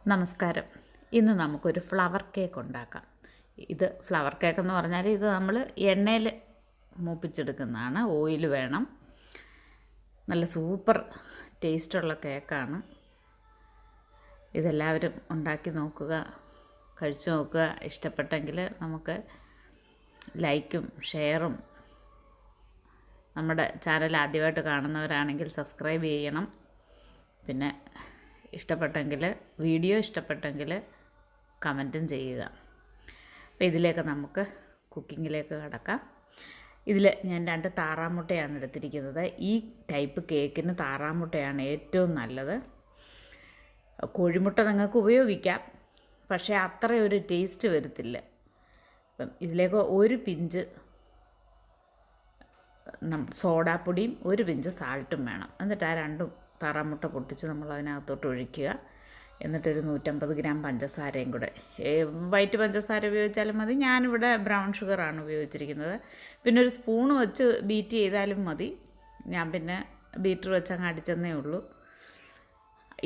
നമസ്കാരം. ഇന്ന് നമുക്കൊരു ഫ്ലവർ കേക്ക് ഉണ്ടാക്കാം. ഇത് ഫ്ലവർ കേക്ക് എന്ന് പറഞ്ഞാൽ ഇത് നമ്മൾ എണ്ണയിൽ മൂപ്പിച്ചെടുക്കുന്നതാണ്. ഓയിൽ വേണം. നല്ല സൂപ്പർ ടേസ്റ്റുള്ള കേക്കാണ്. ഇതെല്ലാവരും ഉണ്ടാക്കി നോക്കുക, കഴിച്ചു നോക്കുക. ഇഷ്ടപ്പെട്ടെങ്കിൽ നമുക്ക് ലൈക്കും ഷെയറും, നമ്മുടെ ചാനൽ ആദ്യമായിട്ട് കാണുന്നവരാണെങ്കിൽ സബ്സ്ക്രൈബ് ചെയ്യണം. പിന്നെ വീഡിയോ ഇഷ്ടപ്പെട്ടെങ്കിൽ കമൻറ്റും ചെയ്യുക. അപ്പോൾ ഇതിലേക്ക് നമുക്ക് കുക്കിങ്ങിലേക്ക് കടക്കാം. ഇതിൽ ഞാൻ 2 താറാമുട്ടയാണ് എടുത്തിരിക്കുന്നത്. ഈ ടൈപ്പ് കേക്കിന് താറാമുട്ടയാണ് ഏറ്റവും നല്ലത്. കോഴിമുട്ട നിങ്ങൾക്ക് ഉപയോഗിക്കാം, പക്ഷേ അത്ര ഒരു ടേസ്റ്റ് വരത്തില്ല. അപ്പം ഇതിലേക്ക് ഒരു പിഞ്ച് സോഡാപ്പൊടിയും ഒരു പിഞ്ച് സാൾട്ടും വേണം. എന്നിട്ട് ആ 2 താറാമുട്ട പൊട്ടിച്ച് നമ്മൾ അതിനകത്തോട്ട് ഒഴിക്കുക. എന്നിട്ടൊരു 150 ഗ്രാം പഞ്ചസാരയും കൂടെ, വൈറ്റ് പഞ്ചസാര ഉപയോഗിച്ചാലും മതി. ഞാനിവിടെ ബ്രൗൺ ഷുഗറാണ് ഉപയോഗിച്ചിരിക്കുന്നത്. പിന്നെ ഒരു സ്പൂണ് വെച്ച് ബീറ്റ് ചെയ്താലും മതി. ഞാൻ പിന്നെ ബീറ്റർ വെച്ച് അങ്ങ് അടിച്ചെന്നേ ഉള്ളൂ.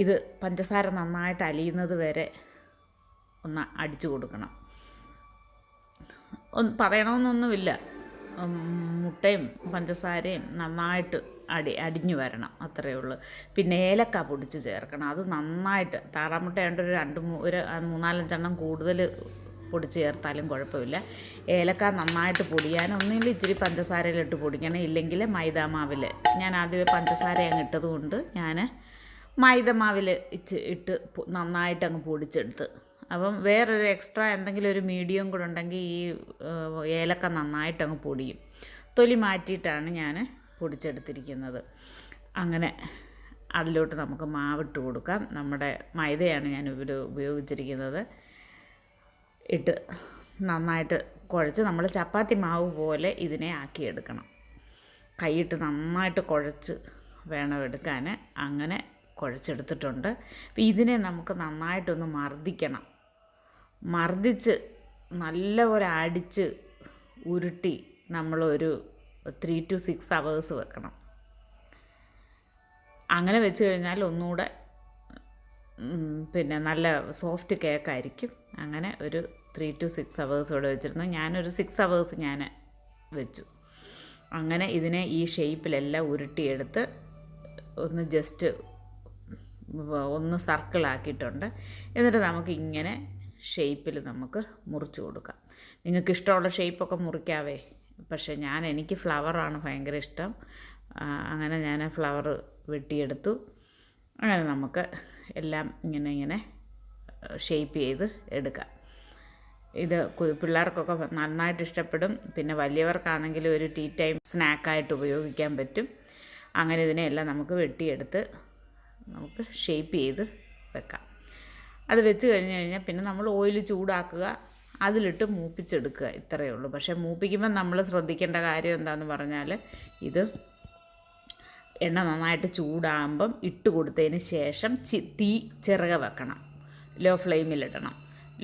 ഇത് പഞ്ചസാര നന്നായിട്ട് അലിയുന്നത് വരെ ഒന്ന് അടിച്ചു കൊടുക്കണം. പറയണമെന്നൊന്നുമില്ല, മുട്ടയും പഞ്ചസാരയും നന്നായിട്ട് അടിഞ്ഞു വരണം, അത്രയേ ഉള്ളൂ. പിന്നെ ഏലക്ക പൊടിച്ച് ചേർക്കണം. അത് നന്നായിട്ട്, താറാമുട്ടയാണ്ട് ഒരു 3-4 കൂടുതൽ പൊടിച്ച് ചേർത്താലും കുഴപ്പമില്ല. ഏലക്ക നന്നായിട്ട് പൊടിയാൻ ഒന്നുമില്ല, ഇച്ചിരി പഞ്ചസാരയിലിട്ട് പൊടിക്കണം. ഇല്ലെങ്കിൽ മൈദാമാവിൽ, ഞാൻ ആദ്യമേ പഞ്ചസാര അങ്ങ് ഇട്ടതുകൊണ്ട് ഞാൻ മൈദമാവിൽ ഇട്ട് നന്നായിട്ട് അങ്ങ് പൊടിച്ചെടുത്ത്. അപ്പം വേറൊരു എക്സ്ട്രാ എന്തെങ്കിലും ഒരു മീഡിയം കൂടെ ഉണ്ടെങ്കിൽ ഈ ഏലക്ക നന്നായിട്ടങ്ങ് പൊടിയും. തൊലി മാറ്റിയിട്ടാണ് ഞാൻ പൊടിച്ചെടുത്തിരിക്കുന്നത്. അങ്ങനെ അതിലോട്ട് നമുക്ക് മാവിട്ട് കൊടുക്കാം. നമ്മുടെ മൈദയാണ് ഞാൻ ഉപയോഗിച്ചിരിക്കുന്നത്. ഇട്ട് നന്നായിട്ട് കുഴച്ച് നമ്മൾ ചപ്പാത്തി മാവ് പോലെ ഇതിനെ ആക്കിയെടുക്കണം. കൈയിട്ട് നന്നായിട്ട് കുഴച്ച് വേണം എടുക്കാൻ. അങ്ങനെ കുഴച്ചെടുത്തിട്ടുണ്ട്. അപ്പോൾ ഇതിനെ നമുക്ക് നന്നായിട്ടൊന്ന് മർദ്ദിച്ച് നല്ലപോലെ അടിച്ച് ഉരുട്ടി നമ്മളൊരു 3 to 6 hours വെക്കണം. അങ്ങനെ വെച്ച് കഴിഞ്ഞാൽ ഒന്നുകൂടെ പിന്നെ നല്ല സോഫ്റ്റ് കേക്കായിരിക്കും. അങ്ങനെ ഒരു 3 to 6 hours ഇവിടെ വെച്ചിരുന്നു. ഞാനൊരു 6 hours ഞാൻ വെച്ചു. അങ്ങനെ ഇതിനെ ഈ ഷേപ്പിലെല്ലാം ഉരുട്ടിയെടുത്ത് ഒന്ന് സർക്കിളാക്കിയിട്ടുണ്ട്. എന്നിട്ട് നമുക്ക് ഇങ്ങനെ ഷേപ്പിൽ നമുക്ക് മുറിച്ച് കൊടുക്കാം. നിങ്ങൾക്ക് ഇഷ്ടമുള്ള ഷേപ്പൊക്കെ മുറിക്കാവേ. പക്ഷേ എനിക്ക് ഫ്ലവറാണ് ഭയങ്കര ഇഷ്ടം. അങ്ങനെ ഞാൻ ഫ്ലവർ വെട്ടിയെടുത്തു. അങ്ങനെ നമുക്ക് എല്ലാം ഇങ്ങനെ ഷേപ്പ് ചെയ്ത് എടുക്കാം. ഇത് പിള്ളേർക്കൊക്കെ നന്നായിട്ട് ഇഷ്ടപ്പെടും. പിന്നെ വലിയവർക്കാണെങ്കിൽ ഒരു ടീ ടൈം സ്നാക്കായിട്ട് ഉപയോഗിക്കാൻ പറ്റും. അങ്ങനെ ഇതിനെയെല്ലാം നമുക്ക് വെട്ടിയെടുത്ത് നമുക്ക് ഷേപ്പ് ചെയ്ത് വെക്കാം. അത് വെച്ച് കഴിഞ്ഞാൽ പിന്നെ നമ്മൾ ഓയിൽ ചൂടാക്കുക, അതിലിട്ട് മൂപ്പിച്ചെടുക്കുക, ഇത്രയേ ഉള്ളൂ. പക്ഷേ മൂപ്പിക്കുമ്പോൾ നമ്മൾ ശ്രദ്ധിക്കേണ്ട കാര്യം എന്താണെന്ന് പറഞ്ഞാൽ, ഇത് എണ്ണ നന്നായിട്ട് ചൂടാകുമ്പം ഇട്ട് കൊടുത്തതിന് ശേഷം തീ ചെറുകെ വെക്കണം. ലോ ഫ്ലെയിമിലിടണം.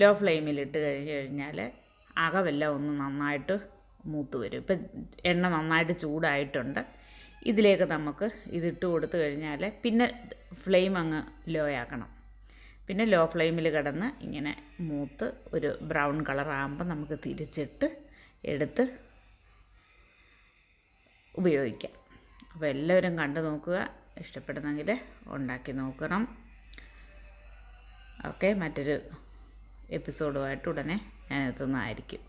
ലോ ഫ്ലെയിമിലിട്ട് കഴിഞ്ഞാൽ അകമെല്ലാം ഒന്ന് നന്നായിട്ട് മൂത്ത് വരും. ഇപ്പം എണ്ണ നന്നായിട്ട് ചൂടായിട്ടുണ്ട്. ഇതിലേക്ക് നമുക്ക് ഇതിട്ട് കൊടുത്തു കഴിഞ്ഞാൽ പിന്നെ ഫ്ലെയിം അങ്ങ് ലോ ആക്കണം. പിന്നെ ലോ ഫ്ലെയിമിൽ കിടന്ന് ഇങ്ങനെ മൂത്ത് ഒരു ബ്രൗൺ കളറാകുമ്പോൾ നമുക്ക് തിരിച്ചിട്ട് എടുത്ത് ഉപയോഗിക്കാം. അപ്പോൾ എല്ലാവരും കണ്ടു നോക്കുക. ഇഷ്ടപ്പെടുന്നെങ്കിൽ ഉണ്ടാക്കി നോക്കണം. ഓക്കെ, മറ്റൊരു എപ്പിസോഡുമായിട്ട് ഉടനെ ഞാൻ എത്തുന്നതായിരിക്കും.